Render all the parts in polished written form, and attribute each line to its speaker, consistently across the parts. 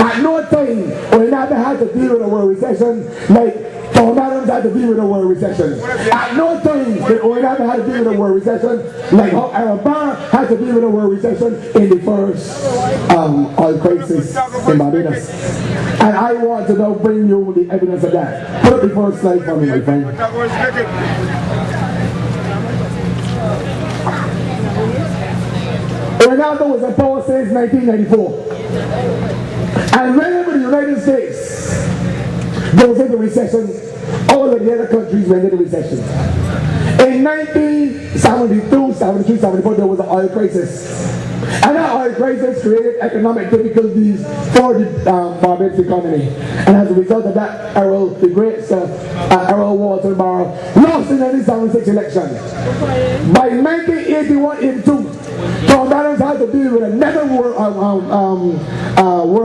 Speaker 1: At no time, we never had to deal with a world recession like Tom Adams had to deal with a world recession. At no time did we never had to deal with a world recession like how Alabama had to deal with a world recession in the first oil crisis in Barbados. And I want to now bring you the evidence of that. Put up the first slide for me, my friend. Ronaldo was in power since 1994. And whenever the United States goes into recession, all of the other countries went into recession. In 1972, 73, 74, there was an oil crisis. And that oil crisis created economic difficulties for the Barbados economy. And as a result of that, Errol, the great Errol Walter Barrow, lost in the 1976 election. By 1981-82, Tom Adams had to deal with another world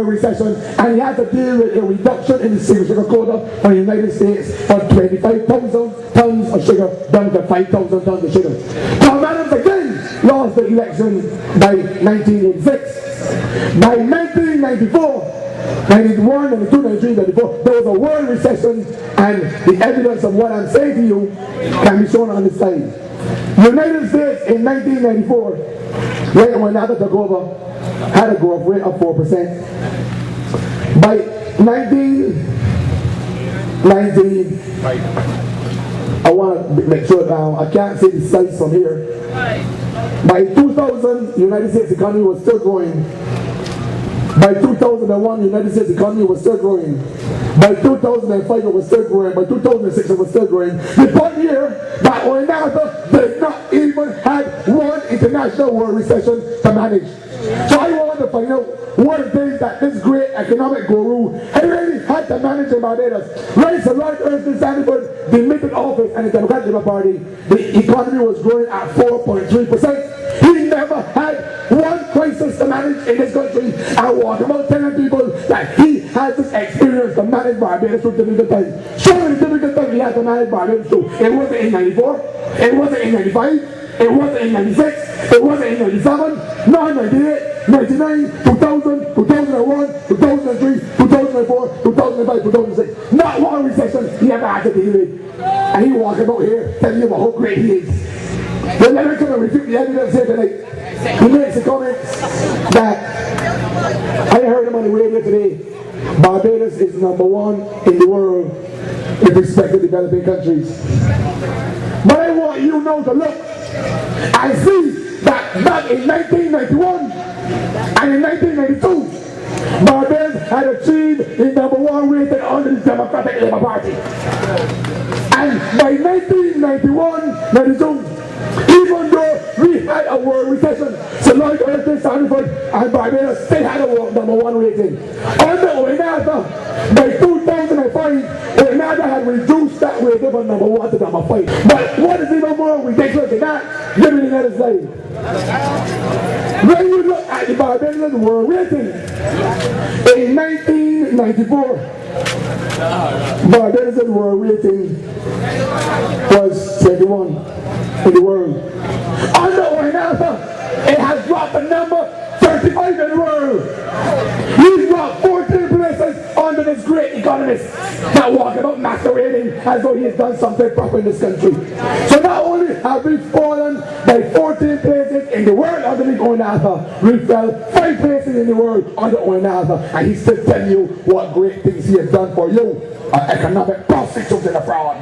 Speaker 1: recession, and he had to deal with a reduction in the sugar quota for the United States from 25,000 tons of sugar down to 5,000 tons of sugar. Tom Adams again lost the election by 1986. By 1994, 91, 92, 93, 94, there was a world recession, and the evidence of what I'm saying to you can be shown on the slide. United States in 1994, when NATO took over, had a growth rate of 4%. By 1990, I want to make sure I can't see the slides from here. By 2000, the United States economy was still growing. By 2001, the United States economy was still growing. By 2005, it was still growing. By 2006, it was still growing. The point here that Oinata did not even have one international world recession to manage. So I want to find out what it is that this great economic guru really had to manage in Barbados. Right, so Lord Ernest Sanford demitted office, and the Democratic Labour Party, the economy was growing at 4.3%. He never had one crisis to manage in this country, and walk about telling people that he has this experience to manage Barbados through difficult times. Show me the difficult times he had to manage Barbados through. It wasn't in 94, it wasn't in 95, it wasn't in 96, it wasn't in 97, not in 98, 99, 2000, 2001, 2003, 2004, 2005, 2006. Not one recession he ever had to deal with. And he walked about here telling you about how great he is. But let me come and refute the evidence here tonight. He makes a comment that I heard him on the radio today. Barbados is #1 in the world with respect to developing countries. But I want you now to look and see that back in 1991 and in 1992, Barbados had achieved the #1 rating under the Democratic Labour Party. And by 1991-92, even though we had a world recession, so Lord Ernest Sanford and Barbados still had a #1 rating. Under Oinata, by 2005, Oinata had reduced that rating from #1 to #5. But what is even more ridiculous than that? Give me the next slide. When you look at the Barbados world rating, in 1994, Barbados world rating was 21 in the world. Under Oinata, it has dropped to number 35 in the world. He's dropped 14 places under this great economist that walking about masquerading as though he has done something proper in this country. So not only have we fallen by 14 places in the world underneath Oinata, we fell 5 places in the world under Oinata, and he's still telling you what great things he has done for you, an economic prostitute and a fraud.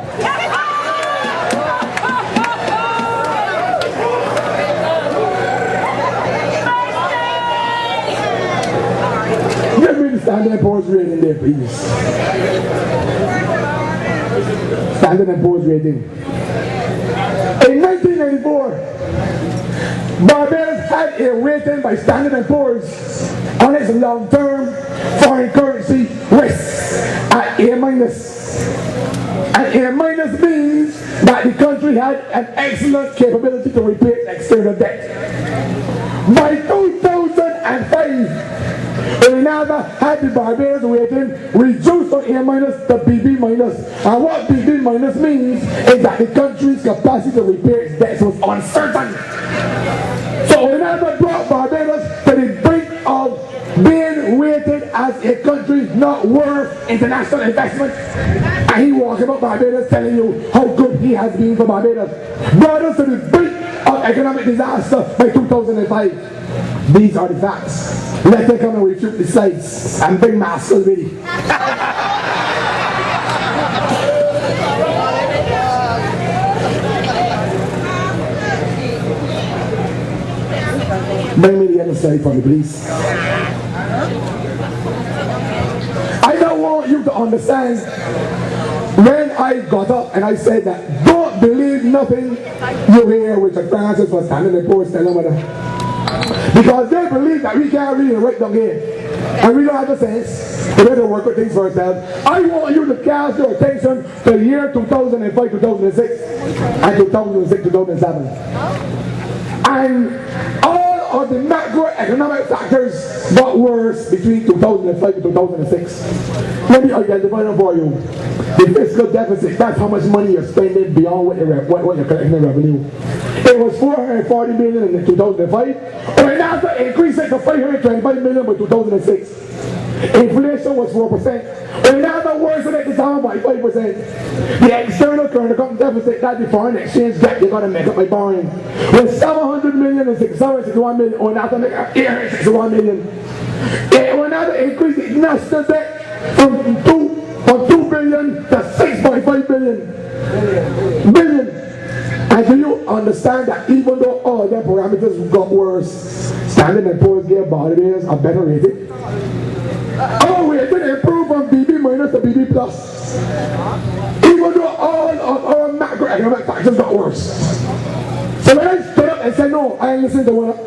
Speaker 1: Standard & Poor's rating there, please. Standard & Poor's rating. In 1994, Barbados had a rating by Standard & Poor's on its long-term foreign currency risk at A-. And A- means that the country had an excellent capability to repay its external debt. By 2005, Oinata had the Barbados rating reduced from A- to BB-. And what BB- means is that the country's capacity to repay its debts was uncertain. So Oinata brought Barbados to the brink of being rated as a country not worth international investment. And he walks about Barbados telling you how good he has been for Barbados. Brought us to the brink of economic disaster by 2005. These are the facts. Let's take on and refute the slides and bring Master with you. Bring me the other slide for me, please. I don't want you to understand when I got up and I said that don't believe nothing you hear, which Francis was standing in the post telling them. Because they believe that we can't read and write down here. And we don't have the sense to be able to work with things for ourselves. I want you to cast your attention to the year 2005, 2006, and 2006, 2007. And all of the macroeconomic factors got worse between 2005 and 2006. Let me identify them for you. The fiscal deficit, that's how much money you're spending beyond what you're collecting in revenue. It was $440 million in 2005, and after increased it to $525 million by 2006. Inflation was 4%, and after worsened it down by 5%. The external current account deficit, that's the foreign exchange gap you got to make up by borrowing, was $700 million and $661 million, or after make up $861 million. It went out to increase the national debt from 2 billion to 6.5 billion. And do you understand that even though all their parameters got worse, Standard & Poor's gave Barbados a better rating? Oh, we did improve from BB minus to BB plus. Even though all of our macroeconomic factors got worse. So when I stood up and said, no, I ain't listening to one up,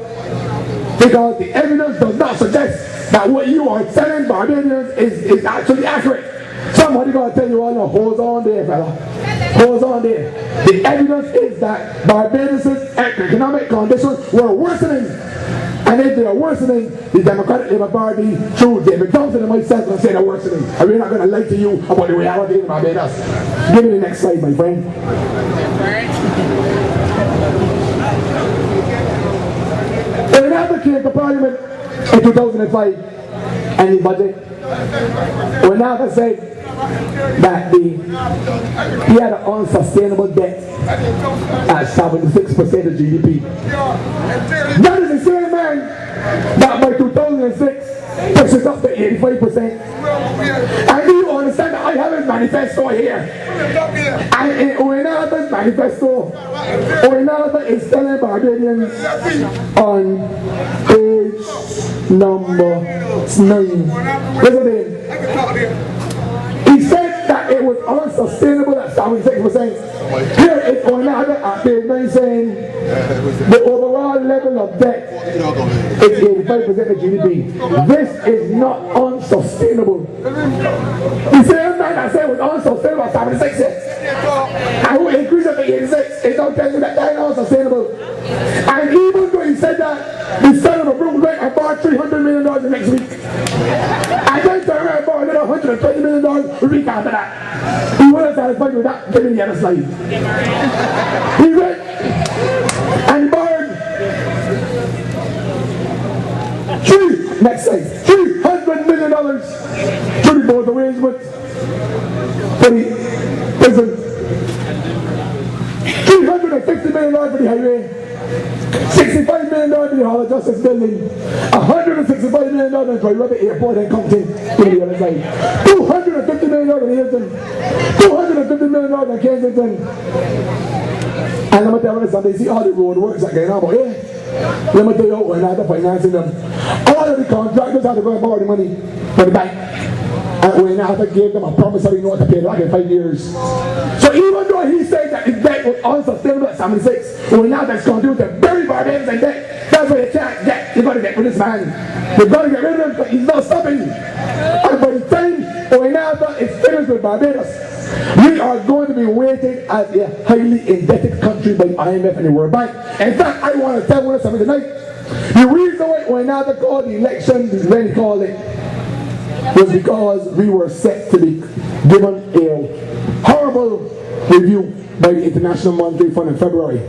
Speaker 1: because the evidence does not suggest that what you are telling Barbadians is actually accurate. Somebody gonna tell you, oh no, hold on there, fella. Hold on there. The evidence is that Barbados' economic conditions were worsening. And if they are worsening, the Democratic Labour Party, through Debunks and myself, will say they're worsening. And we're not going to lie to you about the reality in Barbados. Give me the next slide, my friend. When the National came to Parliament in 2005, and the budget, when NASA said that he had an unsustainable debt at 76% of GDP. That is the same man that by 2006 pushed it up to 85%. And do you understand that I have his manifesto here? And in Owenada's manifesto, Owenada is telling Barbadians on page number 9. Listen to him. He said that it was unsustainable at 76%. Here it's Owenada at page 9 saying the overall level of debt is 85% of GDP. This is not unsustainable. The same man that said it was unsustainable at 76, and who increased it to 86 is now telling you that that is unsustainable. And even though he said that, the son of a broom went and bought $300 million the next week. And then turned around and bought another $120 million the week after that. He wasn't satisfied with that. Give me the other slide. He went and borrowed next slide, $300 million through the board arrangements for the prison. $350 million for the highway. $65 million for the Hall of Justice building, $165 million for the airport and Compton to the other side, $250 million in Hilton, $250 million in Kensington. And let me tell you something, see all the road works that going on about here? Let me tell you when I had to financing them. All of the contractors had to go and borrow the money from the bank. And when I had to give them a promissory note to pay back in 5 years. So even though he said that the debt was unsustainable at 76, when now that's going to do to bury Barbados in debt, that's why you can't get. You've got to get rid of this man. You've got to get rid of him because he's not stopping. And by the time Owenada is finished with Barbados, we are going to be waiting as a highly indebted country by IMF and the World Bank. In fact, I want to tell you something tonight. The reason why Owenada called the election when he called it was because we were set to be given a horrible review by the International Monetary Fund in February.